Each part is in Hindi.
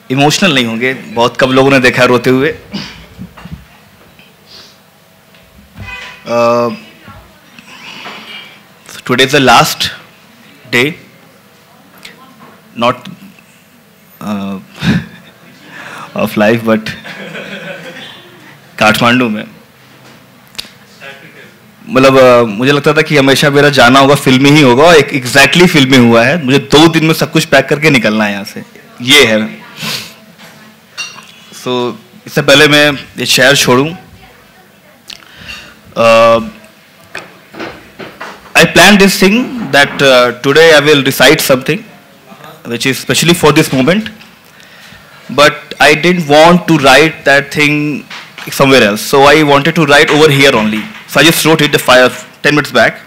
इमोशनल नहीं होंगे, बहुत कम लोगों ने देखा है रोते हुए। Today is the last day, not of life but Kathmandu में। मतलब मुझे लगता था कि हमेशा मेरा जाना होगा फिल्मी ही होगा, और एग्जैक्टली फिल्मी हुआ है। मुझे 2 दिन में सब कुछ पैक करके निकलना है यहाँ से, ये है। इससे पहले मैं ये शहर छोड़ूं, I planned this thing that today I will recite something which is specially for this moment, but I didn't want to write that thing somewhere else, so I wanted to write over here only. So I just wrote it 10 minutes back.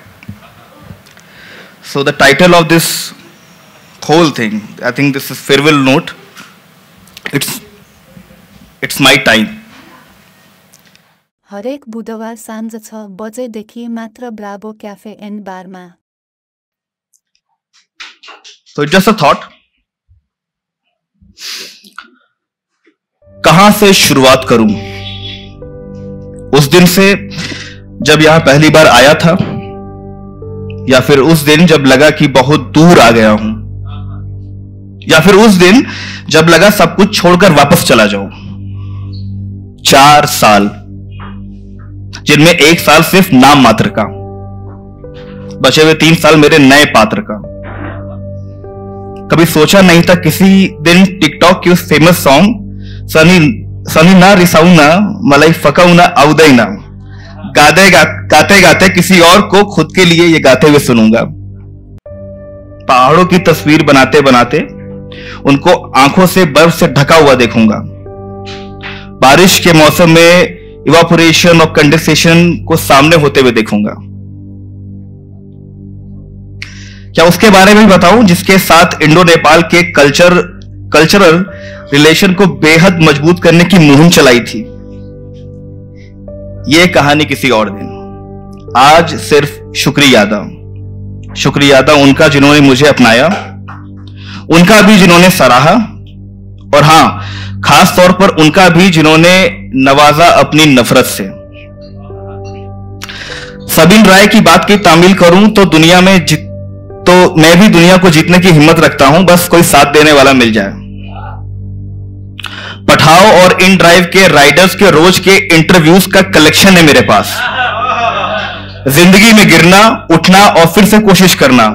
So the title of this whole thing, I think this is farewell note. It's my time. हरेक बुधबार साँझ 6 बजेदेखि मात्र ब्राभो क्याफे एन्ड बारमा। So it's just a thought. कहां से शुरुआत करूं? उस दिन से जब यहां पहली बार आया था, या फिर उस दिन जब लगा कि बहुत दूर आ गया हूं, या फिर उस दिन जब लगा सब कुछ छोड़कर वापस चला जाऊं। 4 साल, जिनमें 1 साल सिर्फ नाम मात्र का, बचे हुए 3 साल मेरे नए पात्र का। कभी सोचा नहीं था किसी दिन टिकटॉक की उस फेमस सॉन्ग सनी ना रिसाउना मलाई फकाउना आउदैना गाते गाते किसी और को खुद के लिए ये गाते हुए सुनूंगा। पहाड़ों की तस्वीर बनाते बनाते उनको आंखों से बर्फ से ढका हुआ देखूंगा। बारिश के मौसम में इवापोरेशन और कंडेंसेशन को सामने होते हुए देखूंगा। क्या उसके बारे में बताऊं जिसके साथ इंडो नेपाल के कल्चरल रिलेशन को बेहद मजबूत करने की मुहिम चलाई थी। यह कहानी किसी और दिन। आज सिर्फ शुक्रिया उनका जिन्होंने मुझे अपनाया, उनका भी जिन्होंने सराहा, और हां, खास तौर पर उनका भी जिन्होंने नवाजा अपनी नफरत से। सबीन राय की बात की तामील करूं तो मैं भी दुनिया को जीतने की हिम्मत रखता हूं, बस कोई साथ देने वाला मिल जाए। पठाओ और इन ड्राइव के राइडर्स के रोज के इंटरव्यूज का कलेक्शन है मेरे पास। जिंदगी में गिरना, उठना और फिर से कोशिश करना,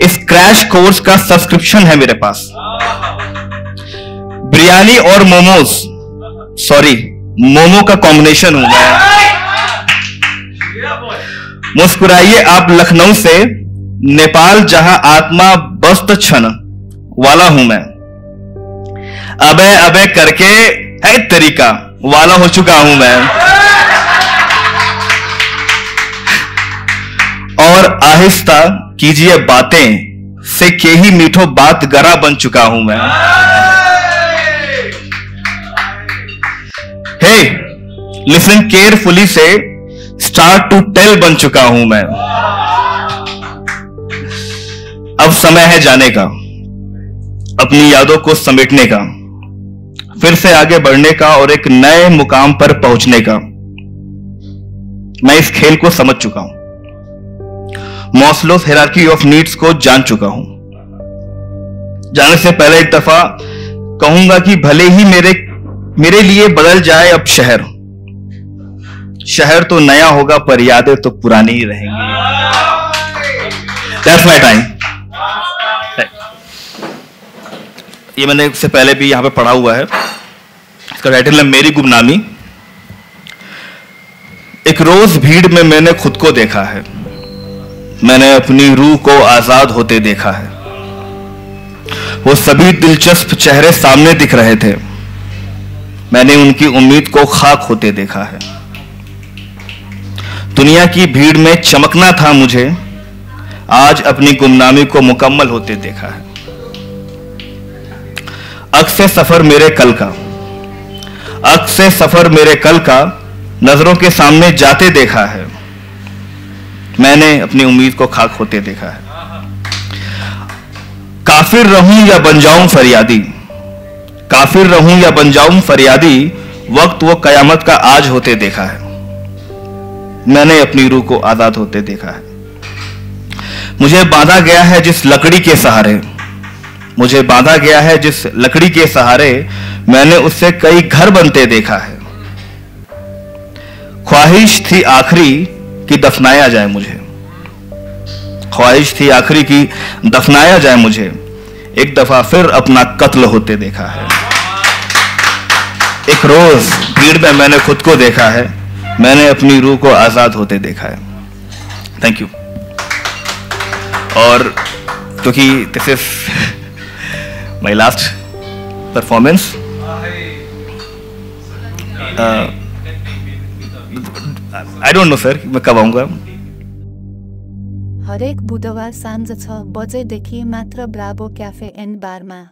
इस क्रैश कोर्स का सब्सक्रिप्शन है मेरे पास। बिरयानी और मोमो का कॉम्बिनेशन हूं मैं। मुस्कुराइए आप लखनऊ से, नेपाल जहां आत्मा बस्त क्षण वाला हूं मैं। अबे करके है तरीका वाला हो चुका हूं मैं, और आहिस्ता कीजिए बातें से के ही मीठो बात गरा बन चुका हूं मैं। हे लिसन केयरफुली से स्टार्ट टू टेल बन चुका हूं मैं। अब समय है जाने का, अपनी यादों को समेटने का, फिर से आगे बढ़ने का और एक नए मुकाम पर पहुंचने का। मैं इस खेल को समझ चुका हूं, मॉस्लोस हायरार्की ऑफ नीड्स को जान चुका हूं। जाने से पहले एक दफा कहूंगा कि भले ही मेरे लिए बदल जाए अब शहर तो नया होगा पर यादें तो पुरानी ही रहेंगी। That's my time. ये मैंने इससे पहले भी यहां पे पढ़ा हुआ है। इसका टाइटल है मेरी गुमनामी। एक रोज भीड़ में मैंने खुद को देखा है, मैंने अपनी रूह को आजाद होते देखा है। वो सभी दिलचस्प चेहरे सामने दिख रहे थे, मैंने उनकी उम्मीद को खाक होते देखा है। दुनिया की भीड़ में चमकना था मुझे, आज अपनी गुमनामी को मुकम्मल होते देखा है। अक्स से सफर मेरे कल का नजरों के सामने जाते देखा है, मैंने अपनी उम्मीद को खाक होते देखा है। काफिर रहूं या बन जाऊं फरियादी, काफिर रहूं या बन जाऊं फरियादी, वक्त वो कयामत का आज होते देखा है। मैंने अपनी रूह को आजाद होते देखा है। मुझे बांधा गया है जिस लकड़ी के सहारे, मुझे बांधा गया है जिस लकड़ी के सहारे, मैंने उससे कई घर बनते देखा है। ख्वाहिश थी आखिरी कि दफनाया जाए मुझे, ख्वाहिश थी आखिरी की दफनाया जाए मुझे, एक दफा फिर अपना कत्ल होते देखा है। एक रोज भीड़ में मैंने खुद को देखा है, मैंने अपनी रूह को आजाद होते देखा है। Thank you. और क्योंकि this is my last performance, I don't know sir मैं कब आऊंगा। हरेक बुधबार साँझ 6 बजेदेखि मात्र ब्राभो क्याफे एन्ड बारमा।